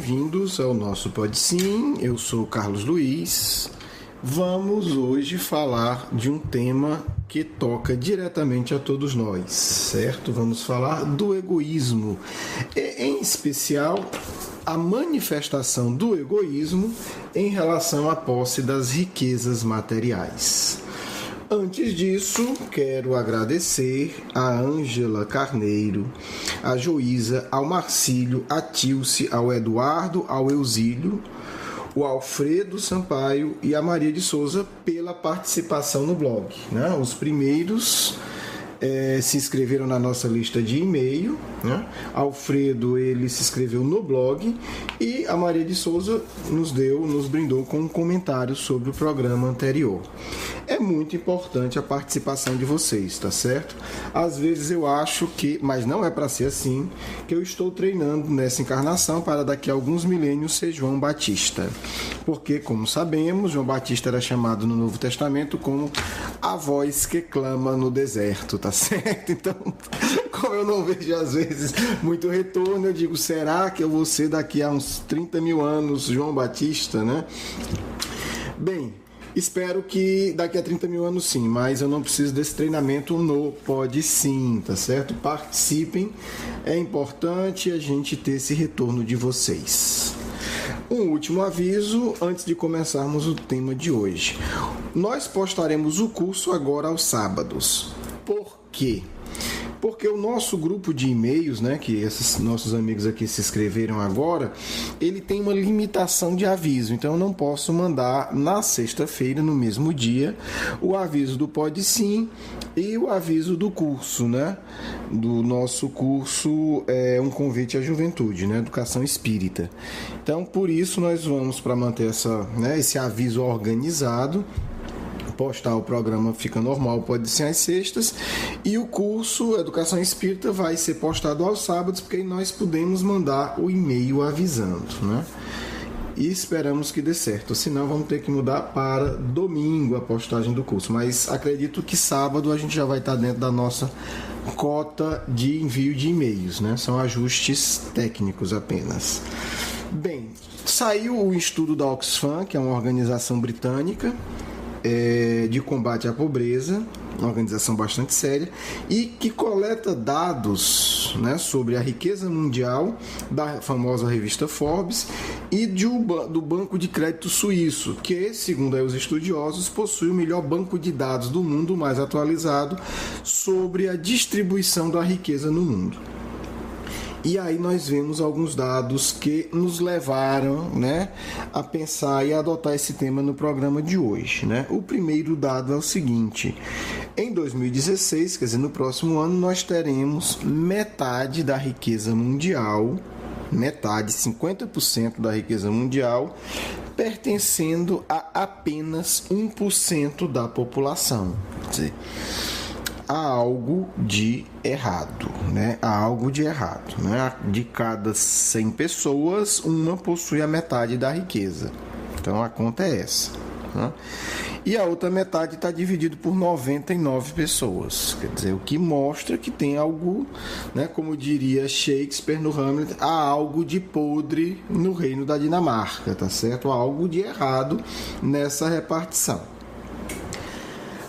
Bem-vindos ao nosso Pode Sim, eu sou o Carlos Luiz. Vamos hoje falar de um tema que toca diretamente a todos nós, certo? Vamos falar do egoísmo, e, em especial, a manifestação do egoísmo em relação à posse das riquezas materiais. Antes disso, quero agradecer a Ângela Carneiro, a Joísa, ao Marcílio, a Tilce, ao Eduardo, ao Eusílio, o Alfredo Sampaio e a Maria de Souza pela participação no blog, né? Os primeiros se inscreveram na nossa lista de e-mail, né? Alfredo, ele se inscreveu no blog, e a Maria de Souza nos brindou com um comentário sobre o programa anterior. É muito importante a participação de vocês, tá certo? Às vezes eu acho que, mas não é para ser assim, que eu estou treinando nessa encarnação para daqui a alguns milênios ser João Batista. Porque, como sabemos, João Batista era chamado no Novo Testamento como a voz que clama no deserto, tá certo? Então, como eu não vejo às vezes muito retorno, eu digo, será que eu vou ser daqui a uns 30 mil anos João Batista, né? Bem, espero que daqui a 30 mil anos sim, mas eu não preciso desse treinamento no Pode Sim, tá certo? Participem, é importante a gente ter esse retorno de vocês. Um último aviso antes de começarmos o tema de hoje. Nós postaremos o curso agora aos sábados. Por quê? Porque o nosso grupo de e-mails, né, que esses nossos amigos aqui se inscreveram agora, ele tem uma limitação de aviso. Então eu não posso mandar na sexta-feira, no mesmo dia, o aviso do Pode Sim e o aviso do curso, né? Do nosso curso Um Convite à Juventude, né? Educação Espírita. Então, por isso, nós vamos, para manter esse aviso organizado, postar o programa Fica Normal, Pode Ser às sextas, e o curso Educação Espírita vai ser postado aos sábados, porque aí nós podemos mandar o e-mail avisando, né? E esperamos que dê certo, senão vamos ter que mudar para domingo a postagem do curso, mas acredito que sábado a gente já vai estar dentro da nossa cota de envio de e-mails, né? São ajustes técnicos apenas. Bem, saiu o estudo da Oxfam, que é uma organização britânica de combate à pobreza, uma organização bastante séria, e que coleta dados, né, sobre a riqueza mundial da famosa revista Forbes e do Banco de Crédito Suíço, que, segundo aí os estudiosos, possui o melhor banco de dados do mundo, mais atualizado, sobre a distribuição da riqueza no mundo. E aí nós vemos alguns dados que nos levaram, né, a pensar e a adotar esse tema no programa de hoje, né? O primeiro dado é o seguinte: em 2016, quer dizer, no próximo ano, nós teremos metade da riqueza mundial, 50% da riqueza mundial, pertencendo a apenas 1% da população. Quer dizer, há algo de errado, né? Há algo de errado, né? De cada 100 pessoas, uma possui a metade da riqueza. Então a conta é essa, né? E a outra metade está dividida por 99 pessoas. Quer dizer, o que mostra que tem algo, né? Como diria Shakespeare no Hamlet, há algo de podre no reino da Dinamarca, tá certo? Há algo de errado nessa repartição.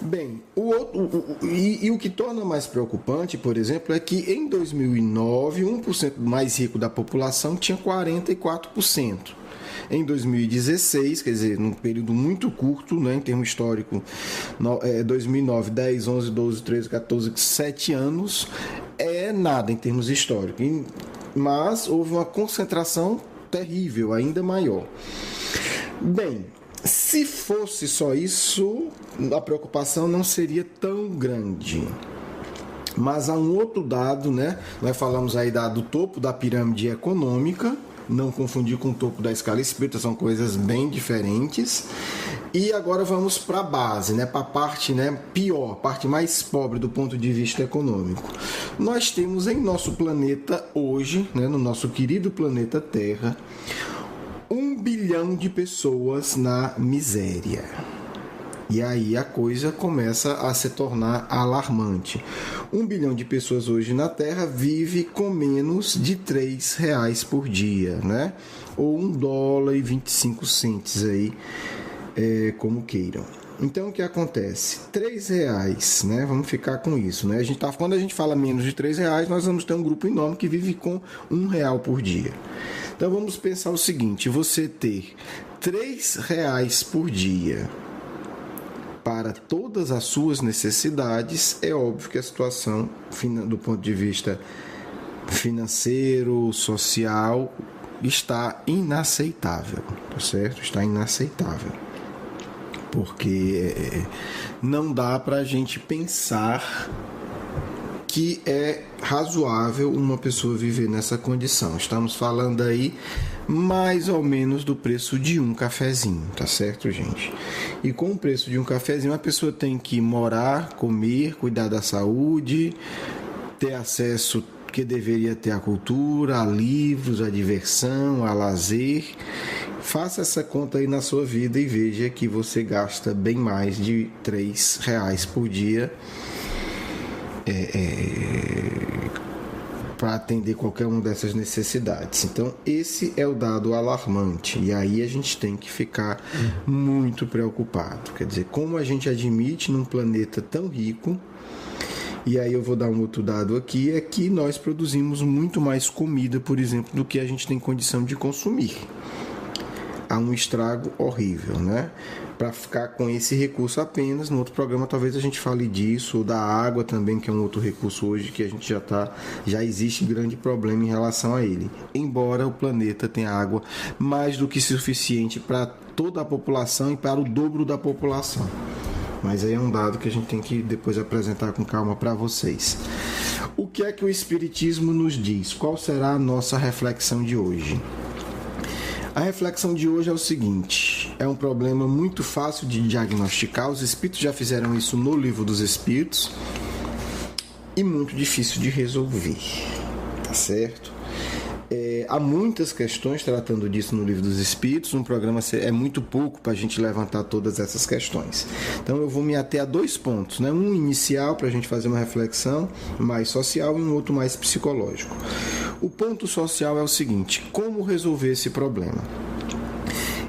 Bem, o que torna mais preocupante, por exemplo, é que em 2009, 1% mais rico da população tinha 44%. Em 2016, quer dizer, num período muito curto, né, em termo histórico, 2009, 10, 11, 12, 13, 14, 7 anos, é nada em termos históricos. Mas houve uma concentração terrível, ainda maior. Bem, se fosse só isso, a preocupação não seria tão grande. Mas há um outro dado, né? Nós falamos aí do topo da pirâmide econômica, não confundir com o topo da escala espírita, são coisas bem diferentes. E agora vamos para a base, né? Para a parte, né, pior, parte mais pobre do ponto de vista econômico. Nós temos em nosso planeta hoje, né, no nosso querido planeta Terra, 1 bilhão de pessoas na miséria. E aí a coisa começa a se tornar alarmante. 1 bilhão de pessoas hoje na Terra vive com menos de R$ 3 por dia, né? Ou $1,25 aí, como queiram. Então o que acontece? R$ 3, né? Vamos ficar com isso, né? Quando a gente fala menos de R$ 3, nós vamos ter um grupo enorme que vive com R$ 1 por dia. Então vamos pensar o seguinte: você ter R$ 3 por dia para todas as suas necessidades, é óbvio que a situação, do ponto de vista financeiro, social, está inaceitável, tá certo? Está inaceitável. Porque não dá para a gente pensar que é razoável uma pessoa viver nessa condição. Estamos falando aí mais ou menos do preço de um cafezinho, tá certo, gente? E com o preço de um cafezinho, a pessoa tem que morar, comer, cuidar da saúde, ter acesso que deveria ter à cultura, a livros, a diversão, a lazer. Faça essa conta aí na sua vida e veja que você gasta bem mais de R$ 3 por dia para atender qualquer uma dessas necessidades. Então esse é o dado alarmante, e aí a gente tem que ficar muito preocupado. Quer dizer, como a gente admite num planeta tão rico, e aí eu vou dar um outro dado aqui, é que nós produzimos muito mais comida, por exemplo, do que a gente tem condição de consumir. Há um estrago horrível, né? Para ficar com esse recurso apenas, no outro programa talvez a gente fale disso, ou da água também, que é um outro recurso hoje que a gente já existe grande problema em relação a ele. Embora o planeta tenha água mais do que suficiente para toda a população e para o dobro da população. Mas aí é um dado que a gente tem que depois apresentar com calma para vocês. O que é que o Espiritismo nos diz? Qual será a nossa reflexão de hoje? A reflexão de hoje é o seguinte: é um problema muito fácil de diagnosticar, os espíritos já fizeram isso no Livro dos Espíritos, e muito difícil de resolver, tá certo? Há muitas questões tratando disso no Livro dos Espíritos, um programa é muito pouco para a gente levantar todas essas questões. Então eu vou me ater a 2 pontos, né? Um inicial para a gente fazer uma reflexão mais social e um outro mais psicológico. O ponto social é o seguinte: como resolver esse problema?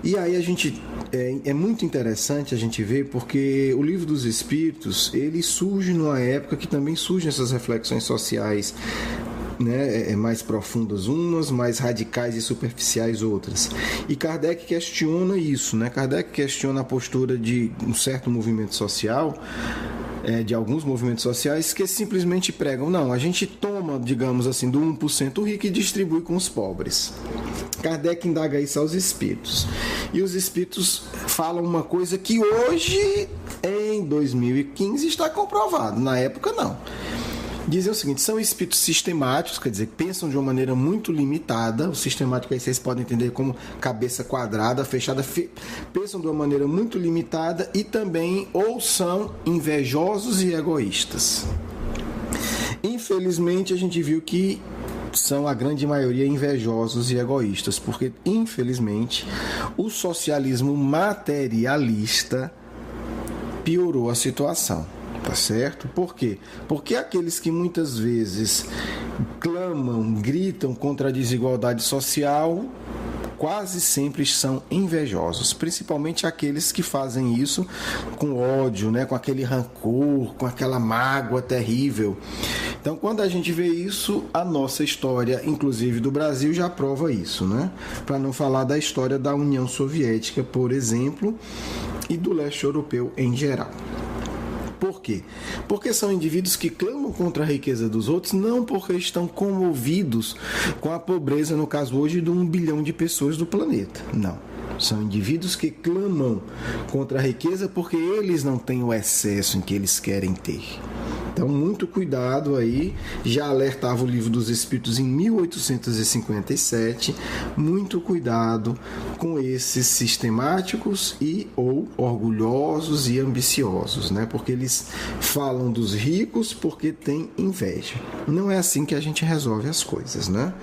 E aí a gente é muito interessante a gente ver, porque o Livro dos Espíritos ele surge numa época que também surgem essas reflexões sociais, né, mais profundas umas, mais radicais e superficiais outras. E Kardec questiona isso, né? Kardec questiona a postura de um certo movimento social, de alguns movimentos sociais que simplesmente pregam: não, a gente toma, digamos assim, do 1% rico e distribui com os pobres. Kardec indaga isso aos espíritos. E os espíritos falam uma coisa que hoje, em 2015, está comprovado. Na época, não. Dizem o seguinte: são espíritos sistemáticos, quer dizer, pensam de uma maneira muito limitada. O sistemático aí vocês podem entender como cabeça quadrada, fechada, pensam de uma maneira muito limitada, e também ou são invejosos e egoístas. Infelizmente a gente viu que são a grande maioria invejosos e egoístas, porque infelizmente o socialismo materialista piorou a situação. Tá certo? Por quê? Porque aqueles que muitas vezes clamam, gritam contra a desigualdade social, quase sempre são invejosos, principalmente aqueles que fazem isso com ódio, né? Com aquele rancor, com aquela mágoa terrível. Então, quando a gente vê isso, a nossa história, inclusive do Brasil, já prova isso, né? Para não falar da história da União Soviética, por exemplo, e do leste europeu em geral. Por quê? Porque são indivíduos que clamam contra a riqueza dos outros, não porque estão comovidos com a pobreza, no caso hoje, de 1 bilhão de pessoas do planeta. Não. São indivíduos que clamam contra a riqueza porque eles não têm o excesso em que eles querem ter. Então, muito cuidado aí. Já alertava o Livro dos Espíritos em 1857. Muito cuidado com esses sistemáticos e ou orgulhosos e ambiciosos, né? Porque eles falam dos ricos porque têm inveja. Não é assim que a gente resolve as coisas, né?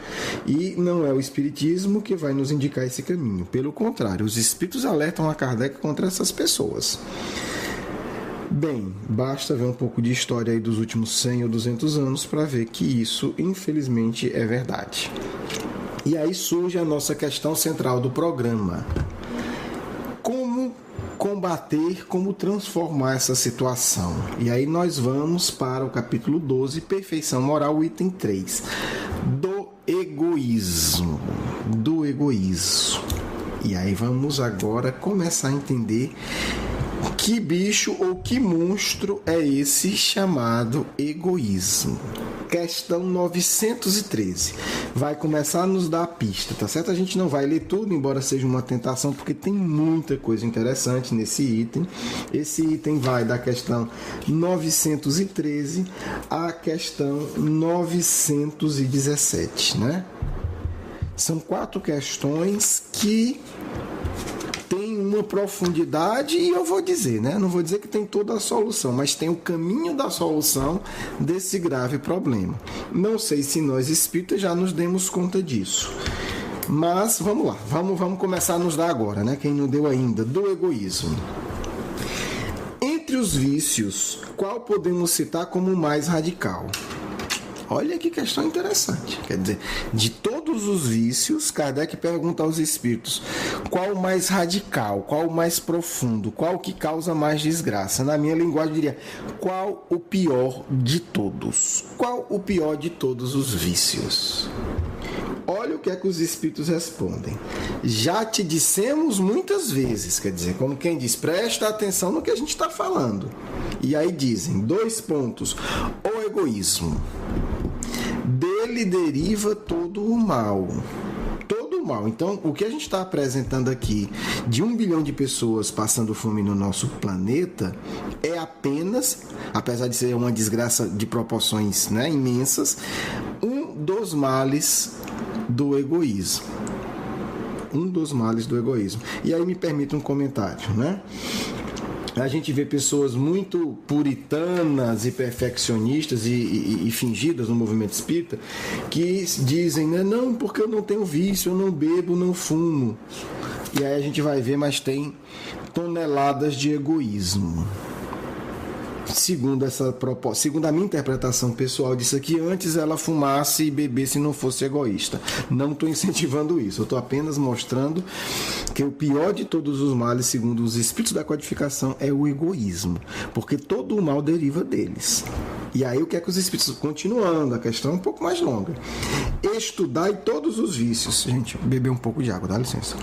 E não é o Espiritismo que vai nos indicar esse caminho. Pelo contrário, os Espíritos alertam a Kardec contra essas pessoas. Bem, basta ver um pouco de história aí dos últimos 100 ou 200 anos para ver que isso, infelizmente, é verdade. E aí surge a nossa questão central do programa. Como combater, como transformar essa situação? E aí nós vamos para o capítulo 12, Perfeição Moral, item 3, do egoísmo. E aí vamos agora começar a entender que bicho ou que monstro é esse chamado egoísmo. Questão 913. Vai começar a nos dar a pista, tá certo? A gente não vai ler tudo, embora seja uma tentação, porque tem muita coisa interessante nesse item. Esse item vai da questão 913 à questão 917, né? São 4 questões que tem uma profundidade e eu vou dizer, né? Não vou dizer que tem toda a solução, mas tem o caminho da solução desse grave problema. Não sei se nós espíritas já nos demos conta disso. Mas vamos lá, vamos começar a nos dar agora, né? Quem não deu ainda, do egoísmo. Entre os vícios, qual podemos citar como o mais radical? Olha que questão interessante. Quer dizer, de todos os vícios, Kardec pergunta aos espíritos qual o mais radical, qual o mais profundo, qual que causa mais desgraça. Na minha linguagem, eu diria, qual o pior de todos? Qual o pior de todos os vícios? Olha o que é que os espíritos respondem. Já te dissemos muitas vezes, quer dizer, como quem diz, presta atenção no que a gente está falando. E aí dizem, 2 pontos, o egoísmo. Dele deriva todo o mal. Todo o mal. Então, o que a gente está apresentando aqui de 1 bilhão de pessoas passando fome no nosso planeta é apenas, apesar de ser uma desgraça de proporções, né, imensas, um dos males do egoísmo. Um dos males do egoísmo. E aí me permita um comentário, né? A gente vê pessoas muito puritanas e perfeccionistas e fingidas no movimento espírita que dizem, né, não, porque eu não tenho vício, eu não bebo, não fumo. E aí a gente vai ver, mas tem toneladas de egoísmo. Segundo a minha interpretação pessoal disso aqui, antes ela fumasse e bebesse e não fosse egoísta. Não estou incentivando isso, eu estou apenas mostrando que o pior de todos os males, segundo os espíritos da codificação, é o egoísmo, porque todo o mal deriva deles. E aí o que é que os espíritos, continuando, a questão é um pouco mais longa. Estudai todos os vícios. Gente, beber um pouco de água, dá licença.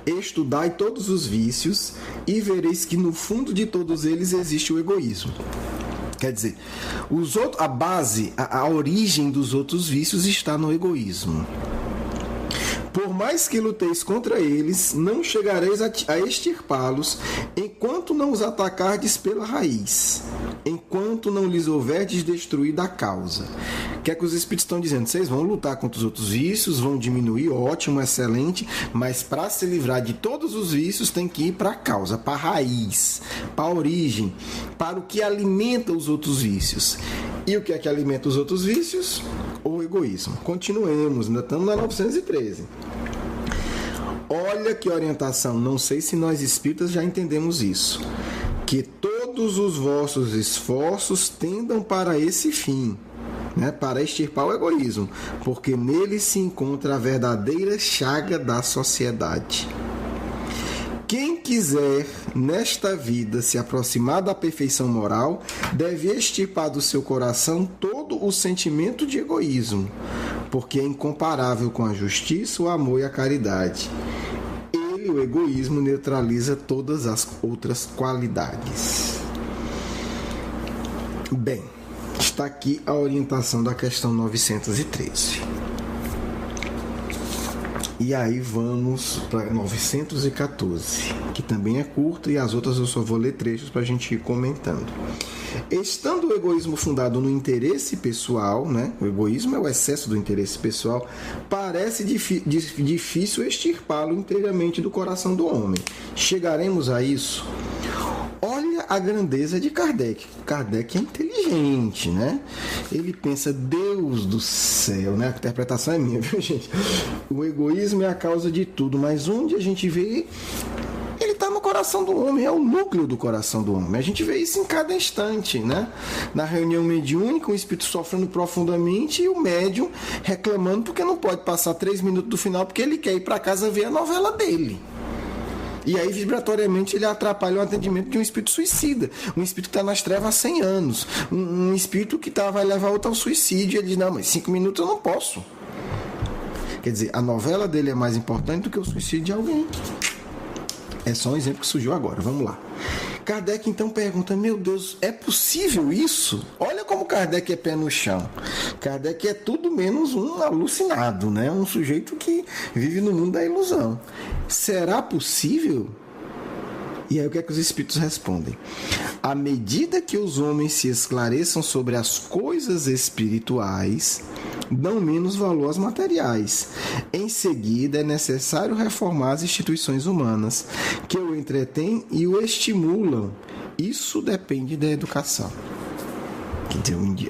Estudai todos os vícios e vereis que no fundo de todos eles existe o egoísmo. Quer dizer, a base, a origem dos outros vícios está no egoísmo. Por mais que luteis contra eles, não chegareis a extirpá-los enquanto não os atacardes pela raiz, enquanto não lhes houverdes destruído a causa. O que é que os espíritos estão dizendo? Vocês vão lutar contra os outros vícios, vão diminuir, ótimo, excelente, mas para se livrar de todos os vícios tem que ir para a causa, para a raiz, para a origem, para o que alimenta os outros vícios. E o que é que alimenta os outros vícios? O egoísmo. Continuemos, ainda estamos na 913. Olha que orientação, não sei se nós espíritas já entendemos isso. Que todos os vossos esforços tendam para esse fim, né, para extirpar o egoísmo, porque nele se encontra a verdadeira chaga da sociedade. Quem quiser, nesta vida, se aproximar da perfeição moral, deve extirpar do seu coração todo o sentimento de egoísmo, porque é incomparável com a justiça, o amor e a caridade. Ele, o egoísmo, neutraliza todas as outras qualidades. Bem, está aqui a orientação da questão 913. E aí vamos para 914, que também é curta, e as outras eu só vou ler trechos para a gente ir comentando. Estando o egoísmo fundado no interesse pessoal, né? O egoísmo é o excesso do interesse pessoal, parece difícil extirpá-lo inteiramente do coração do homem. Chegaremos a isso? Olha a grandeza de Kardec. Kardec é inteligente, né? Ele pensa, Deus do céu, né? A interpretação é minha, viu, gente? O egoísmo é a causa de tudo, mas onde a gente vê... Ele está no coração do homem, é o núcleo do coração do homem. A gente vê isso em cada instante, né? Na reunião mediúnica, o espírito sofrendo profundamente e o médium reclamando porque não pode passar 3 minutos do final porque ele quer ir para casa ver a novela dele. E aí, vibratoriamente, ele atrapalha o atendimento de um espírito suicida. Um espírito que está nas trevas há 100 anos. Um espírito que vai levar outro ao suicídio. Ele diz, não, mas 5 minutos eu não posso. Quer dizer, a novela dele é mais importante do que o suicídio de alguém. É só um exemplo que surgiu agora, vamos lá. Kardec então pergunta, meu Deus, é possível isso? Olha como Kardec é pé no chão. Kardec é tudo menos um alucinado, né? Um sujeito que vive no mundo da ilusão. Será possível? E aí o que é que os espíritos respondem? À medida que os homens se esclareçam sobre as coisas espirituais, dão menos valor às materiais. Em seguida, é necessário reformar as instituições humanas, que o entretêm e o estimulam. Isso depende da educação.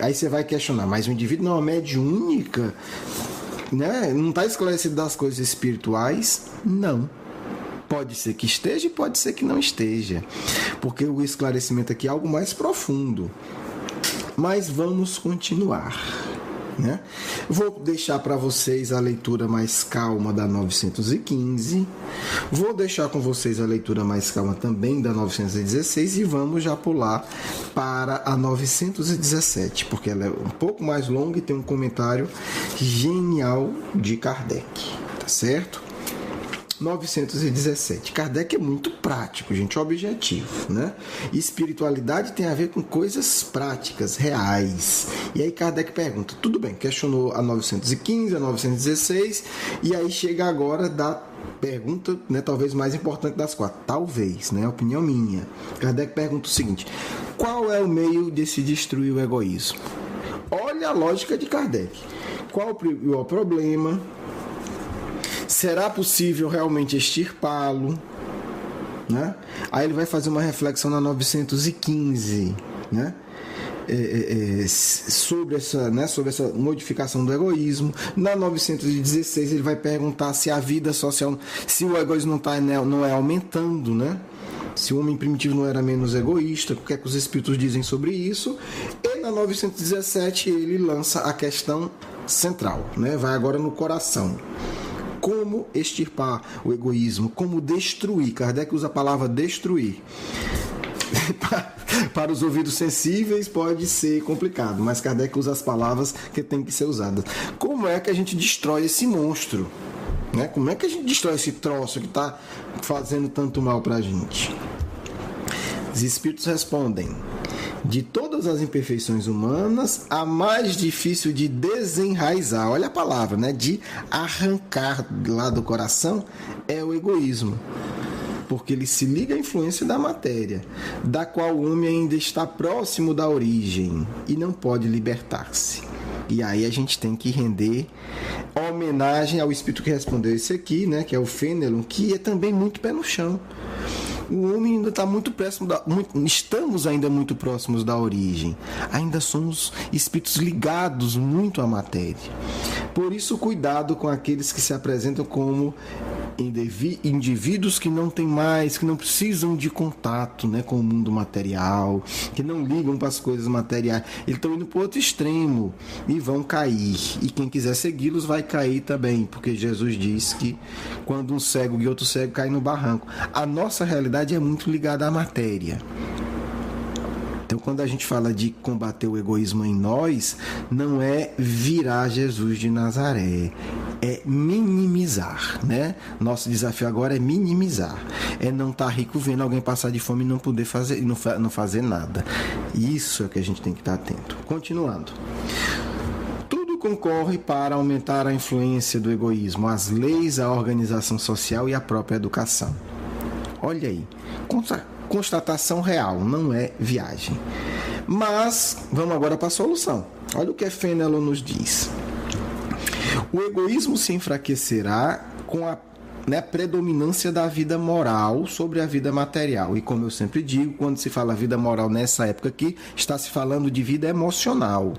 Aí você vai questionar, mas o indivíduo não é uma mediúnica, né? Não está esclarecido das coisas espirituais? Não. Pode ser que esteja e pode ser que não esteja, porque o esclarecimento aqui é algo mais profundo. Mas vamos continuar, né? Vou deixar para vocês a leitura mais calma da 915, vou deixar com vocês a leitura mais calma também da 916 e vamos já pular para a 917, porque ela é um pouco mais longa e tem um comentário genial de Kardec, tá certo? 917. Kardec é muito prático, gente, objetivo, né? Espiritualidade tem a ver com coisas práticas, reais. E aí Kardec pergunta, tudo bem, questionou a 915, a 916, e aí chega agora da pergunta, né, talvez mais importante das 4, talvez, né, opinião minha. Kardec pergunta o seguinte, qual é o meio de se destruir o egoísmo? Olha a lógica de Kardec. Qual o problema? Será possível realmente extirpá-lo? Né? Aí ele vai fazer uma reflexão na 915, né? Sobre essa modificação do egoísmo. Na 916 ele vai perguntar se a vida social, se o egoísmo não é aumentando, né? Se o homem primitivo não era menos egoísta, o que é que os espíritos dizem sobre isso? E na 917 ele lança a questão central, né? Vai agora no coração. Como extirpar o egoísmo, como destruir. Kardec usa a palavra destruir. Para os ouvidos sensíveis pode ser complicado, mas Kardec usa as palavras que têm que ser usadas. Como é que a gente destrói esse monstro? Né? Como é que a gente destrói esse troço que está fazendo tanto mal para a gente? Os espíritos respondem, de todas as imperfeições humanas, a mais difícil de desenraizar, olha a palavra, né? De arrancar lá do coração, é o egoísmo. Porque ele se liga à influência da matéria, da qual o homem ainda está próximo da origem e não pode libertar-se. E aí a gente tem que render homenagem ao espírito que respondeu isso aqui, né? Que é o Fenelon, que é também muito pé no chão. O homem ainda está muito próximo estamos ainda muito próximos da origem. Ainda somos espíritos ligados muito à matéria. Por isso, cuidado com aqueles que se apresentam como indivíduos que não têm mais, que não precisam de contato, né, com o mundo material, que não ligam para as coisas materiais. Eles estão indo para o outro extremo e vão cair. E quem quiser segui-los vai cair também, porque Jesus diz que quando um cego e outro cego caem no barranco. A nossa realidade é muito ligada à matéria. Então, quando a gente fala de combater o egoísmo em nós, não é virar Jesus de Nazaré, é minimizar, né? Nosso desafio agora é minimizar, é não estar rico vendo alguém passar de fome e não poder fazer, não fazer nada. Isso é o que a gente tem que estar atento. Continuando. Tudo concorre para aumentar a influência do egoísmo, as leis, a organização social e a própria educação. Olha aí, constatação real, não é viagem. Mas vamos agora para a solução. Olha o que Fenelon nos diz. O egoísmo se enfraquecerá com a né, predominância da vida moral sobre a vida material. E como eu sempre digo, quando se fala vida moral nessa época aqui, está se falando de vida emocional.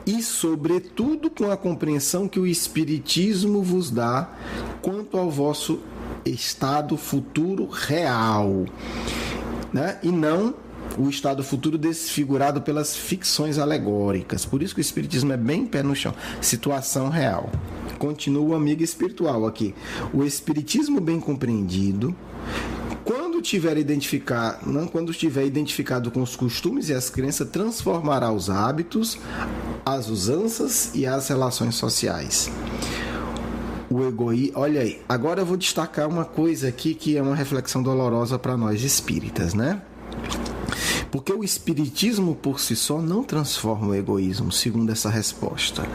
E, sobretudo, com a compreensão que o Espiritismo vos dá quanto ao vosso estado futuro real, né? E não o estado futuro desfigurado pelas ficções alegóricas. Por isso que o Espiritismo é bem pé no chão. Situação real. Continua o amigo espiritual aqui. O Espiritismo bem compreendido, quando estiver identificado com os costumes e as crenças, transformará os hábitos, as usanças e as relações sociais. O egoísmo. Olha aí, agora eu vou destacar uma coisa aqui que é uma reflexão dolorosa para nós espíritas, né? Porque o espiritismo por si só não transforma o egoísmo, segundo essa resposta.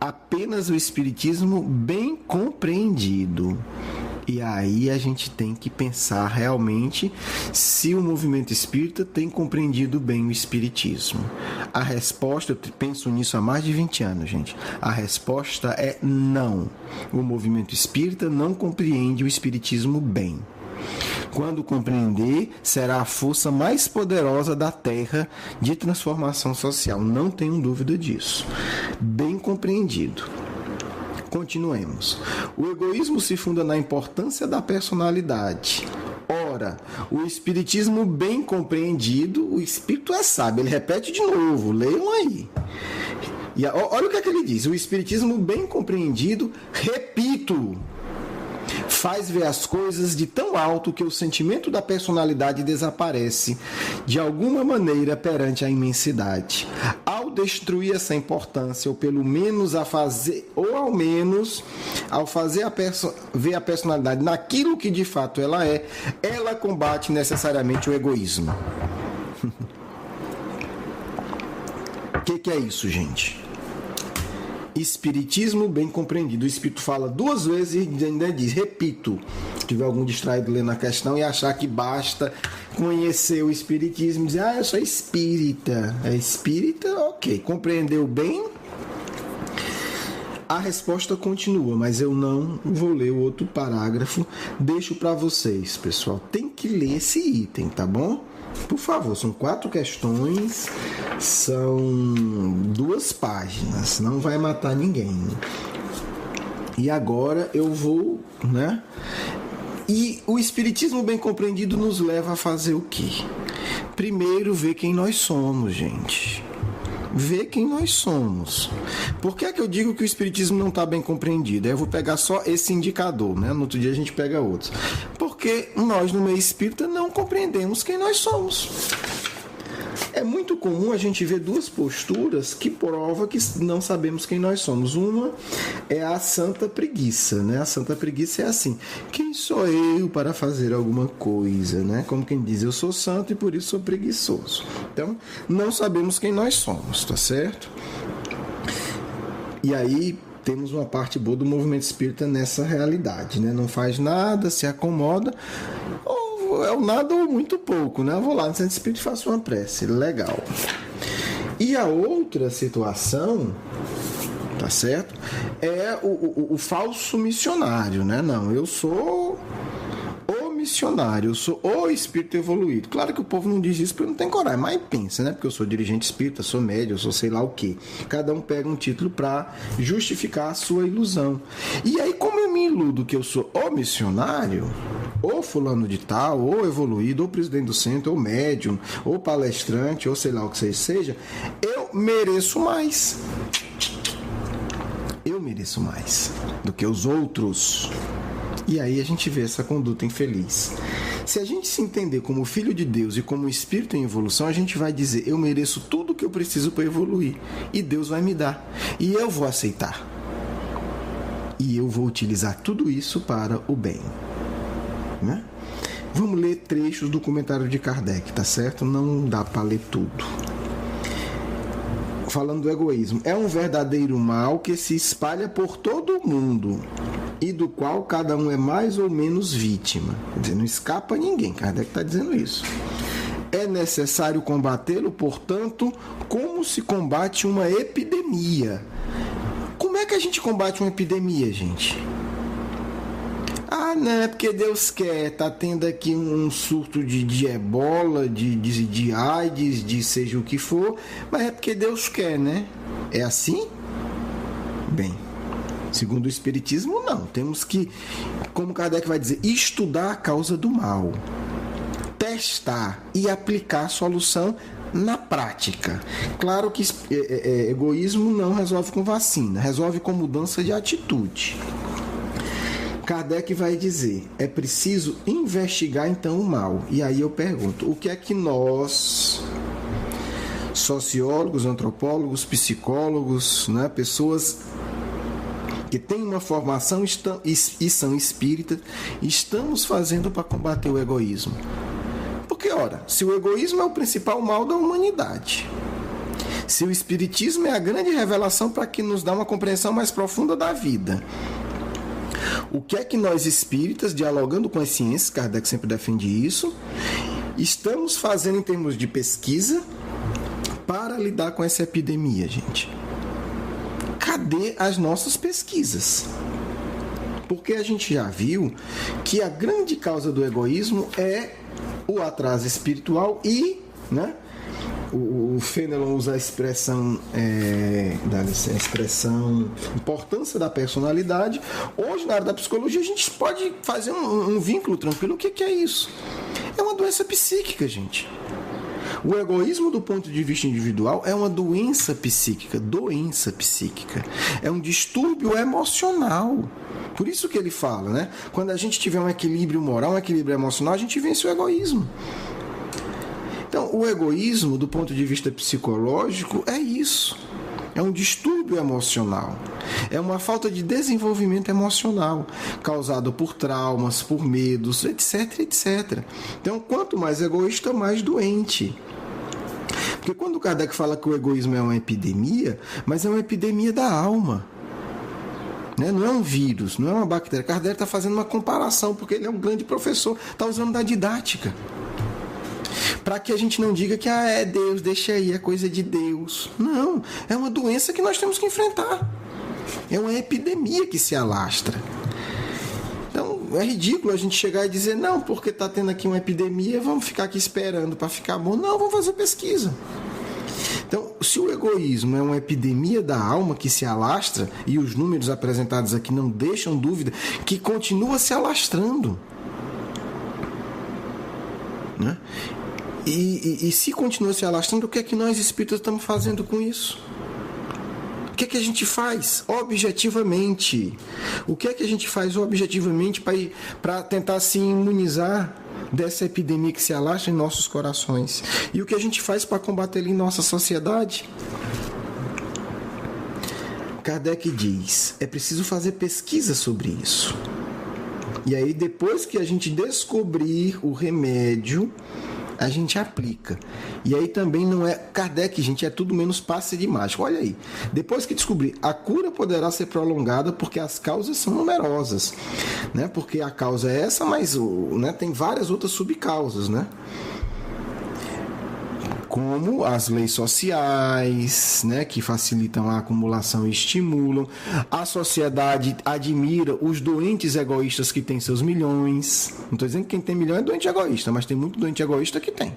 Apenas o espiritismo bem compreendido. E aí a gente tem que pensar realmente se o movimento espírita tem compreendido bem o espiritismo. A resposta, eu penso nisso há mais de 20 anos, gente. A resposta é não. O movimento espírita não compreende o espiritismo bem. Quando compreender, será a força mais poderosa da Terra de transformação social. Não tenho dúvida disso. Bem compreendido. Continuemos. O egoísmo se funda na importância da personalidade. Ora, o espiritismo bem compreendido, o espírito é sábio. Ele repete de novo, leiam aí. E olha o que é que ele diz. O espiritismo bem compreendido, repito, faz ver as coisas de tão alto que o sentimento da personalidade desaparece de alguma maneira perante a imensidade. Ao destruir essa importância, ou pelo menos ao fazer ver a personalidade naquilo que de fato ela é, ela combate necessariamente o egoísmo. O que é isso, gente? Espiritismo bem compreendido. O Espírito fala 2 vezes e ainda diz, repito, se tiver algum distraído lendo a questão e achar que basta conhecer o Espiritismo e dizer, eu sou espírita. É espírita? Ok. Compreendeu bem? A resposta continua, mas eu não vou ler o outro parágrafo. Deixo para vocês, pessoal. Tem que ler esse item, tá bom? Por favor, são 4 questões, são 2 páginas, não vai matar ninguém. E agora eu vou, né? E o Espiritismo bem compreendido nos leva a fazer o quê? Primeiro, ver quem nós somos, gente. Ver quem nós somos. Por que é que eu digo que o Espiritismo não está bem compreendido? Aí eu vou pegar só esse indicador, né? No outro dia a gente pega outros. Porque nós, no meio espírita, não compreendemos quem nós somos. É muito comum a gente ver 2 posturas que provam que não sabemos quem nós somos. Uma é a santa preguiça, né? A santa preguiça é assim: quem sou eu para fazer alguma coisa, né? Como quem diz, eu sou santo e por isso sou preguiçoso. Então, não sabemos quem nós somos, tá certo? E aí temos uma parte boa do movimento espírita nessa realidade, né? Não faz nada, se acomoda, ou é o nada ou muito pouco, né? Eu vou lá no centro espírita e faço uma prece, legal. E a outra situação, tá certo? É o falso missionário, né? Não, eu sou o missionário, eu sou o espírito evoluído. Claro que o povo não diz isso porque não tem coragem, mas pensa, né? Porque eu sou dirigente espírita, sou médium, eu sou sei lá o quê. Cada um pega um título para justificar a sua ilusão. E aí, como eu me iludo que eu sou o missionário, ou fulano de tal, ou evoluído, ou presidente do centro, ou médium, ou palestrante, ou sei lá o que seja, eu mereço mais. Eu mereço mais do que os outros. E aí a gente vê essa conduta infeliz. Se a gente se entender como filho de Deus e como espírito em evolução, a gente vai dizer, eu mereço tudo o que eu preciso para evoluir. E Deus vai me dar. E eu vou aceitar. E eu vou utilizar tudo isso para o bem. Né? Vamos ler trechos do comentário de Kardec, tá certo? Não dá para ler tudo. Falando do egoísmo, é um verdadeiro mal que se espalha por todo o mundo e do qual cada um é mais ou menos vítima. Quer dizer, não escapa ninguém, Kardec está dizendo isso. É necessário combatê-lo, portanto, como se combate uma epidemia. Como é que a gente combate uma epidemia, gente? Ah, não, é porque Deus quer, tá tendo aqui um surto de ebola, de AIDS, de seja o que for, mas é porque Deus quer, né? É assim? Bem, segundo o Espiritismo, não. Temos que, como Kardec vai dizer, estudar a causa do mal, testar e aplicar a solução na prática. Claro que egoísmo não resolve com vacina, resolve com mudança de atitude. Kardec vai dizer, é preciso investigar então o mal. E aí eu pergunto, o que é que nós, sociólogos, antropólogos, psicólogos, né, pessoas que têm uma formação e são espíritas, estamos fazendo para combater o egoísmo? Porque, ora, se o egoísmo é o principal mal da humanidade, se o espiritismo é a grande revelação para que nos dá uma compreensão mais profunda da vida, o que é que nós espíritas, dialogando com as ciências, Kardec sempre defende isso, estamos fazendo em termos de pesquisa para lidar com essa epidemia, gente? Cadê as nossas pesquisas? Porque a gente já viu que a grande causa do egoísmo é o atraso espiritual e, né, o Fenelon usa a expressão, importância da personalidade. Hoje, na área da psicologia, a gente pode fazer um vínculo tranquilo. O que é isso? É uma doença psíquica, gente. O egoísmo, do ponto de vista individual, é uma doença psíquica. É um distúrbio emocional. Por isso que ele fala, né? Quando a gente tiver um equilíbrio moral, um equilíbrio emocional, a gente vence o egoísmo. Então, o egoísmo, do ponto de vista psicológico, é isso. É um distúrbio emocional. É uma falta de desenvolvimento emocional, causado por traumas, por medos, etc, etc. Então, quanto mais egoísta, mais doente. Porque quando o Kardec fala que o egoísmo é uma epidemia, mas é uma epidemia da alma. Não é um vírus, não é uma bactéria. Kardec está fazendo uma comparação, porque ele é um grande professor, está usando da didática. Para que a gente não diga que é Deus, deixa aí, é coisa de Deus. Não, é uma doença que nós temos que enfrentar. É uma epidemia que se alastra. Então, é ridículo a gente chegar e dizer, não, porque está tendo aqui uma epidemia, vamos ficar aqui esperando para ficar bom. Não, vamos fazer pesquisa. Então, se o egoísmo é uma epidemia da alma que se alastra, e os números apresentados aqui não deixam dúvida, que continua se alastrando, né? E se continua se alastrando, o que é que nós espíritas estamos fazendo com isso? O que é que a gente faz objetivamente? O que é que a gente faz objetivamente para tentar se imunizar dessa epidemia que se alastra em nossos corações? E o que a gente faz para combater em nossa sociedade? Kardec diz, é preciso fazer pesquisa sobre isso. E aí, depois que a gente descobrir o remédio, a gente aplica. E aí também não é... Kardec, gente, é tudo menos passe de mágica. Olha aí. Depois que descobrir, a cura poderá ser prolongada porque as causas são numerosas, né? Porque a causa é essa, mas tem várias outras subcausas, né? Como as leis sociais, né, que facilitam a acumulação e estimulam. A sociedade admira os doentes egoístas que têm seus milhões. Não estou dizendo que quem tem milhão é doente egoísta, mas tem muito doente egoísta que tem.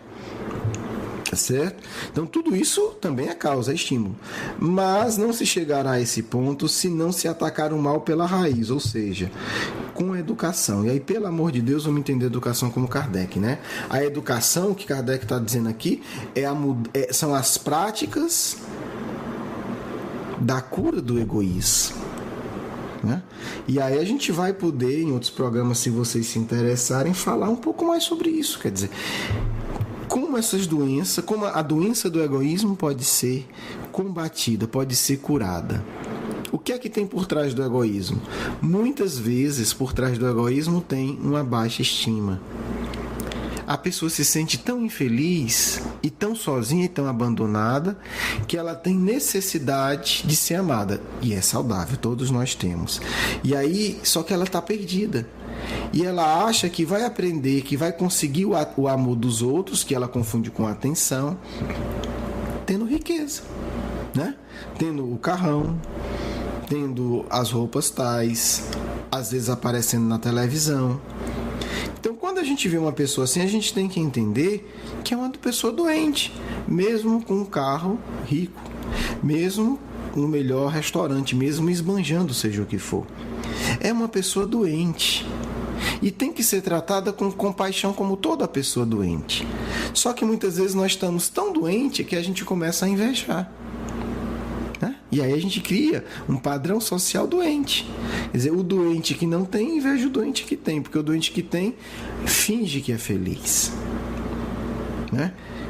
Tá certo? Então, tudo isso também é causa, é estímulo. Mas não se chegará a esse ponto se não se atacar o mal pela raiz, ou seja, com a educação. E aí, pelo amor de Deus, vamos entender a educação como Kardec, né? A educação que Kardec está dizendo aqui são as práticas da cura do egoísmo, né? E aí a gente vai poder, em outros programas, se vocês se interessarem, falar um pouco mais sobre isso. Quer dizer, como essas doenças, como a doença do egoísmo pode ser combatida, pode ser curada. O que é que tem por trás do egoísmo? Muitas vezes, por trás do egoísmo, tem uma baixa estima. A pessoa se sente tão infeliz e tão sozinha e tão abandonada que ela tem necessidade de ser amada. E é saudável, todos nós temos. E aí, só que ela está perdida. E ela acha que vai aprender, que vai conseguir o amor dos outros, que ela confunde com atenção, tendo riqueza, né? Tendo o carrão, tendo as roupas tais, às vezes aparecendo na televisão. Então, quando a gente vê uma pessoa assim, a gente tem que entender que é uma pessoa doente, mesmo com um carro rico, mesmo no melhor restaurante, mesmo esbanjando, seja o que for. É uma pessoa doente e tem que ser tratada com compaixão como toda pessoa doente. Só que muitas vezes nós estamos tão doentes que a gente começa a invejar. E aí a gente cria um padrão social doente. Quer dizer, o doente que não tem inveja o doente que tem, porque o doente que tem finge que é feliz.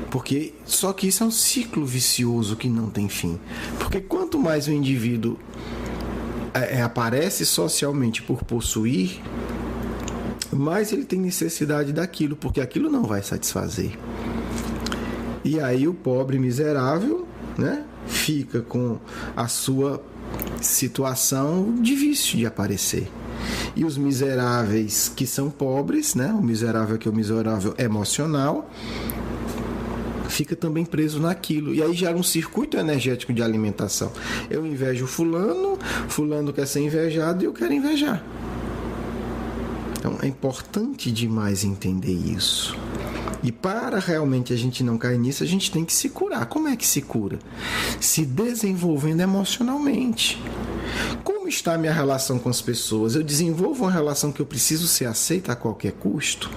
Porque só que isso é um ciclo vicioso que não tem fim. Porque quanto mais o indivíduo aparece socialmente por possuir, mais ele tem necessidade daquilo, porque aquilo não vai satisfazer. E aí o pobre miserável, fica com a sua situação de vício de aparecer. E os miseráveis que são pobres, o miserável que é o miserável emocional, fica também preso naquilo. E aí gera um circuito energético de alimentação. Eu invejo fulano, fulano quer ser invejado e eu quero invejar. Então é importante demais entender isso. E para realmente a gente não cair nisso, a gente tem que se curar. Como é que se cura? Se desenvolvendo emocionalmente. Como está a minha relação com as pessoas? Eu desenvolvo uma relação que eu preciso ser aceita a qualquer custo?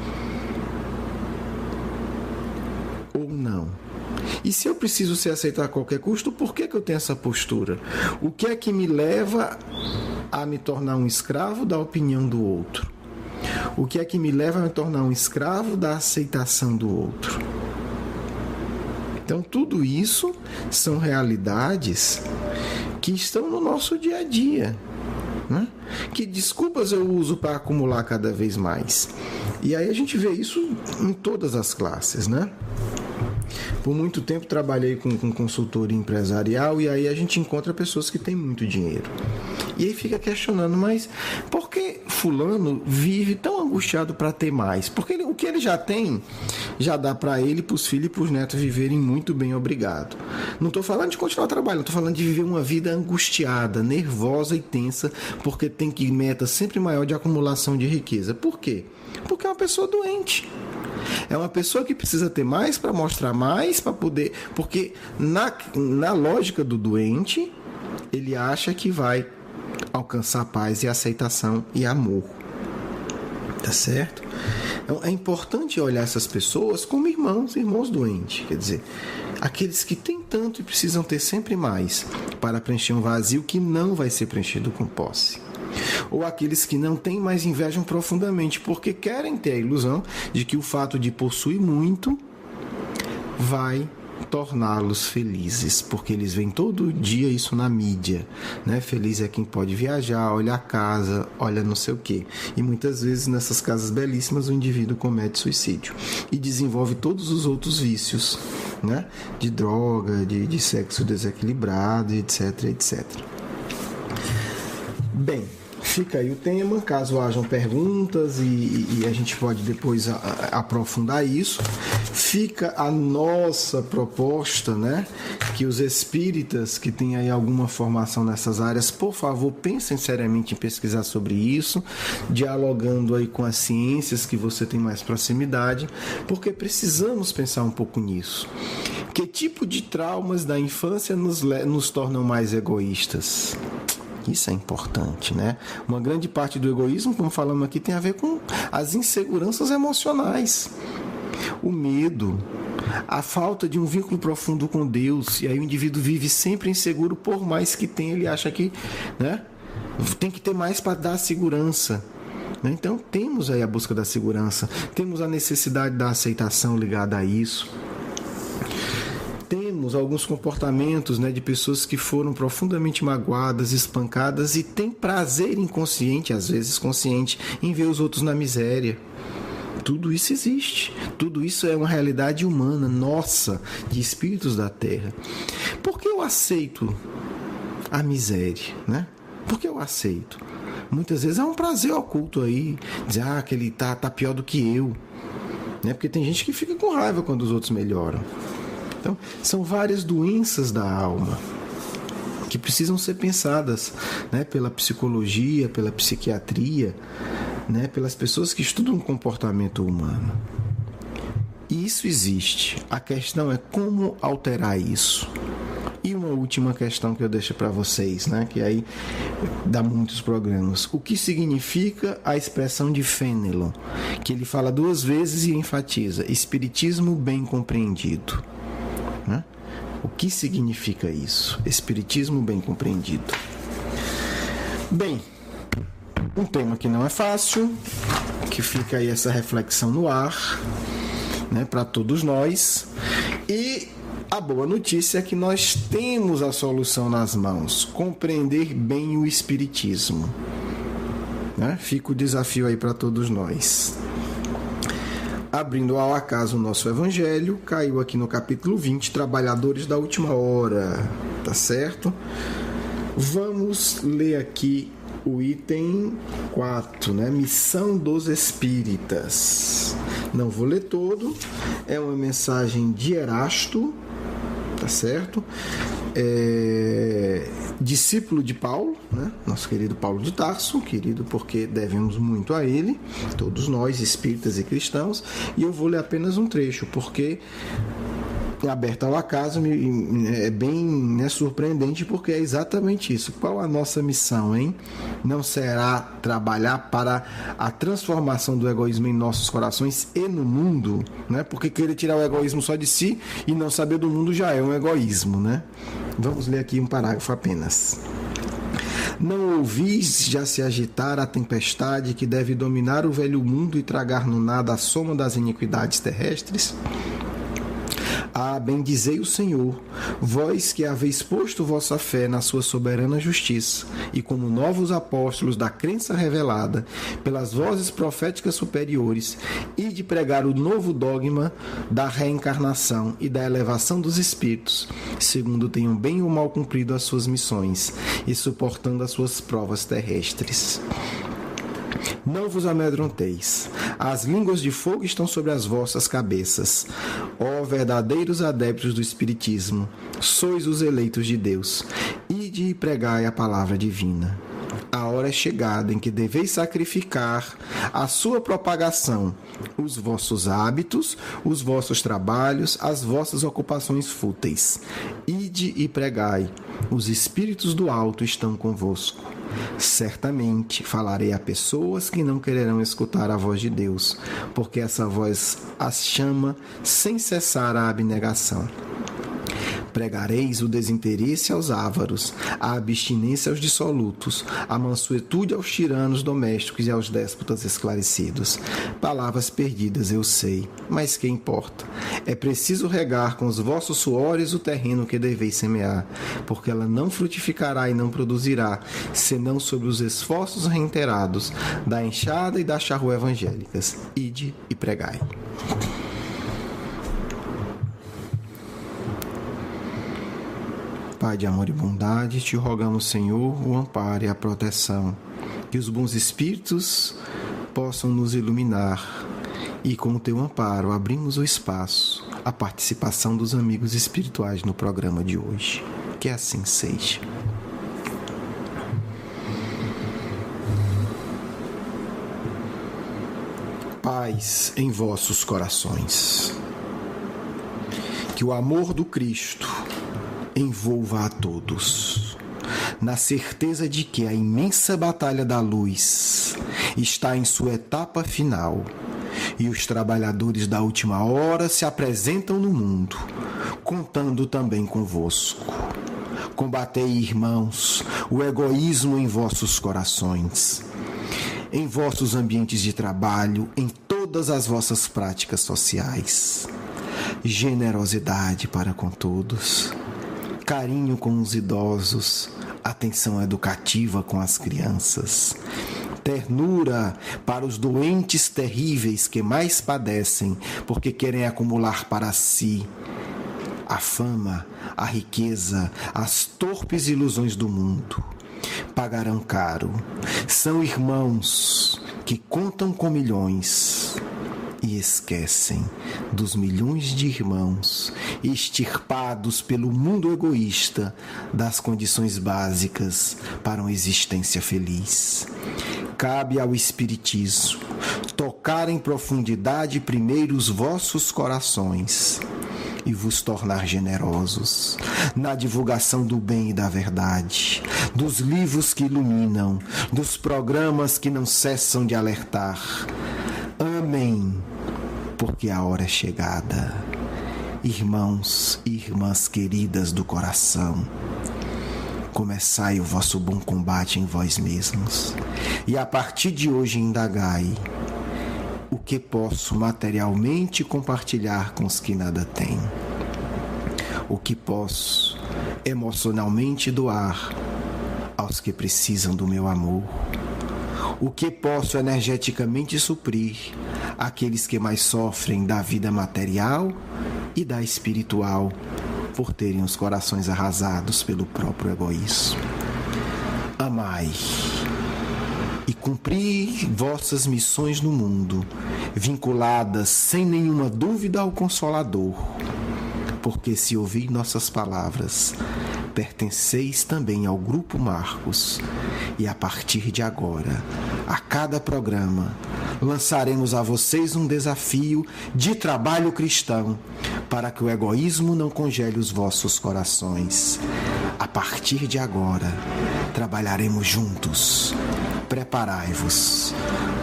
Ou não? E se eu preciso ser aceita a qualquer custo, por que eu tenho essa postura? O que é que me leva a me tornar um escravo da opinião do outro? O que é que me leva a me tornar um escravo da aceitação do outro? Então, tudo isso são realidades que estão no nosso dia a dia. Que desculpas eu uso para acumular cada vez mais? E aí a gente vê isso em todas as classes, Por muito tempo trabalhei com consultoria empresarial e aí a gente encontra pessoas que têm muito dinheiro. E aí fica questionando, mas por que fulano vive tão angustiado para ter mais? Porque o que ele já tem, já dá para ele, para os filhos e para os netos viverem muito bem, obrigado. Não estou falando de continuar trabalhando, estou falando de viver uma vida angustiada, nervosa e tensa, porque tem que meta sempre maior de acumulação de riqueza. Por quê? Porque é uma pessoa doente. É uma pessoa que precisa ter mais para mostrar mais, para poder... Porque na lógica do doente, ele acha que vai alcançar paz e aceitação e amor. Tá certo? Então, é importante olhar essas pessoas como irmãos doentes. Quer dizer, aqueles que têm tanto e precisam ter sempre mais para preencher um vazio que não vai ser preenchido com posse. Ou aqueles que não têm, mas invejam profundamente, porque querem ter a ilusão de que o fato de possuir muito vai torná-los felizes, porque eles veem todo dia isso na mídia, Feliz é quem pode viajar, olha a casa, olha não sei o quê. E muitas vezes nessas casas belíssimas o indivíduo comete suicídio e desenvolve todos os outros vícios, De droga, de sexo desequilibrado, etc, etc. Bem, fica aí o tema, caso hajam perguntas e a gente pode depois aprofundar isso. Fica a nossa proposta, que os espíritas que têm aí alguma formação nessas áreas, por favor, pensem seriamente em pesquisar sobre isso, dialogando aí com as ciências que você tem mais proximidade, porque precisamos pensar um pouco nisso. Que tipo de traumas da infância nos tornam mais egoístas? Isso é importante, Uma grande parte do egoísmo, como falamos aqui, tem a ver com as inseguranças emocionais. O medo, a falta de um vínculo profundo com Deus, e aí o indivíduo vive sempre inseguro, por mais que tenha, ele acha que tem que ter mais para dar segurança. Então temos aí a busca da segurança, temos a necessidade da aceitação ligada a isso. Temos alguns comportamentos de pessoas que foram profundamente magoadas, espancadas e têm prazer inconsciente, às vezes consciente, em ver os outros na miséria. Tudo isso existe. Tudo isso é uma realidade humana, nossa, de espíritos da Terra. Por que eu aceito a miséria? Por que eu aceito? Muitas vezes é um prazer oculto aí, dizer que ele tá pior do que eu. Porque tem gente que fica com raiva quando os outros melhoram. Então, são várias doenças da alma. que precisam ser pensadas, né, pela psicologia, pela psiquiatria, né, pelas pessoas que estudam o comportamento humano. E isso existe. A questão é como alterar isso. E uma última questão que eu deixo para vocês, né, que aí dá muitos programas. O que significa a expressão de Fenelon, que ele fala 2 vezes e enfatiza: espiritismo bem compreendido, né? O que significa isso? Espiritismo bem compreendido. Bem, um tema que não é fácil, que fica aí essa reflexão no ar, né, para todos nós. E a boa notícia é que nós temos a solução nas mãos: compreender bem o espiritismo, né? Fica o desafio aí para todos nós. Abrindo ao acaso o nosso evangelho, caiu aqui no capítulo 20, Trabalhadores da Última Hora, tá certo? Vamos ler aqui o item 4, né? Missão dos Espíritas. Não vou ler todo, é uma mensagem de Erasto, tá certo? Discípulo de Paulo, né? Nosso querido Paulo de Tarso, querido porque devemos muito a ele, todos nós, espíritas e cristãos, e eu vou ler apenas um trecho, porque aberto ao acaso é bem, né, surpreendente, porque é exatamente isso. Qual a nossa missão, hein? Não será trabalhar para a transformação do egoísmo em nossos corações e no mundo, né? Porque querer tirar o egoísmo só de si e não saber do mundo já é um egoísmo, né? Vamos ler aqui um parágrafo apenas. Não ouvis já se agitar a tempestade que deve dominar o velho mundo e tragar no nada a soma das iniquidades terrestres? Ah, bendizei o Senhor, vós que haveis posto vossa fé na sua soberana justiça, e como novos apóstolos da crença revelada pelas vozes proféticas superiores, e de pregar o novo dogma da reencarnação e da elevação dos espíritos, segundo tenham bem ou mal cumprido as suas missões, e suportando as suas provas terrestres. Não vos amedronteis. As línguas de fogo estão sobre as vossas cabeças. Ó verdadeiros adeptos do Espiritismo, sois os eleitos de Deus. Ide e pregai a palavra divina. A hora é chegada em que deveis sacrificar a sua propagação, os vossos hábitos, os vossos trabalhos, as vossas ocupações fúteis. Ide e pregai. Os espíritos do alto estão convosco. Certamente falarei a pessoas que não quererão escutar a voz de Deus, porque essa voz as chama sem cessar a abnegação. Pregareis o desinteresse aos ávaros, a abstinência aos dissolutos, a mansuetude aos tiranos domésticos e aos déspotas esclarecidos. Palavras perdidas, eu sei, mas que importa? É preciso regar com os vossos suores o terreno que deveis semear, porque ela não frutificará e não produzirá, senão sobre os esforços reiterados da enxada e da charrua evangélicas. Ide e pregai. Pai de amor e bondade, te rogamos, Senhor, o amparo e a proteção, que os bons espíritos possam nos iluminar e, com o teu amparo, abrimos o espaço à participação dos amigos espirituais no programa de hoje. Que assim seja. Paz em vossos corações. Que o amor do Cristo envolva a todos, na certeza de que a imensa batalha da luz está em sua etapa final e os trabalhadores da última hora se apresentam no mundo, contando também convosco. Combatei, irmãos, o egoísmo em vossos corações, em vossos ambientes de trabalho, em todas as vossas práticas sociais. Generosidade para com todos, carinho com os idosos, atenção educativa com as crianças, ternura para os doentes terríveis que mais padecem porque querem acumular para si a fama, a riqueza, as torpes ilusões do mundo. Pagarão caro. São irmãos que contam com milhões e esquecem dos milhões de irmãos extirpados pelo mundo egoísta das condições básicas para uma existência feliz. Cabe ao Espiritismo tocar em profundidade primeiro os vossos corações e vos tornar generosos na divulgação do bem e da verdade, dos livros que iluminam, dos programas que não cessam de alertar. Amém, porque a hora é chegada. Irmãos e irmãs queridas do coração, começai o vosso bom combate em vós mesmos, e a partir de hoje indagai: o que posso materialmente compartilhar com os que nada têm? O que posso emocionalmente doar aos que precisam do meu amor? O que posso energeticamente suprir aqueles que mais sofrem da vida material e da espiritual por terem os corações arrasados pelo próprio egoísmo? Amai e cumprir vossas missões no mundo, vinculadas sem nenhuma dúvida ao Consolador, porque se ouvir nossas palavras, pertenceis também ao Grupo Marcos, e a partir de agora, a cada programa, lançaremos a vocês um desafio de trabalho cristão, para que o egoísmo não congele os vossos corações. A partir de agora, trabalharemos juntos. Preparai-vos,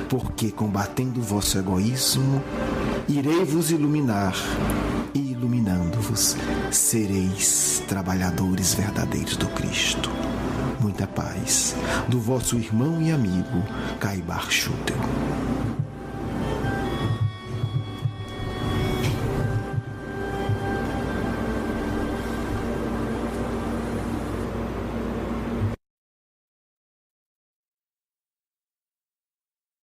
porque combatendo o vosso egoísmo, irei vos iluminar, e iluminando-vos, sereis trabalhadores verdadeiros do Cristo. Muita paz, do vosso irmão e amigo Caibar Schutel.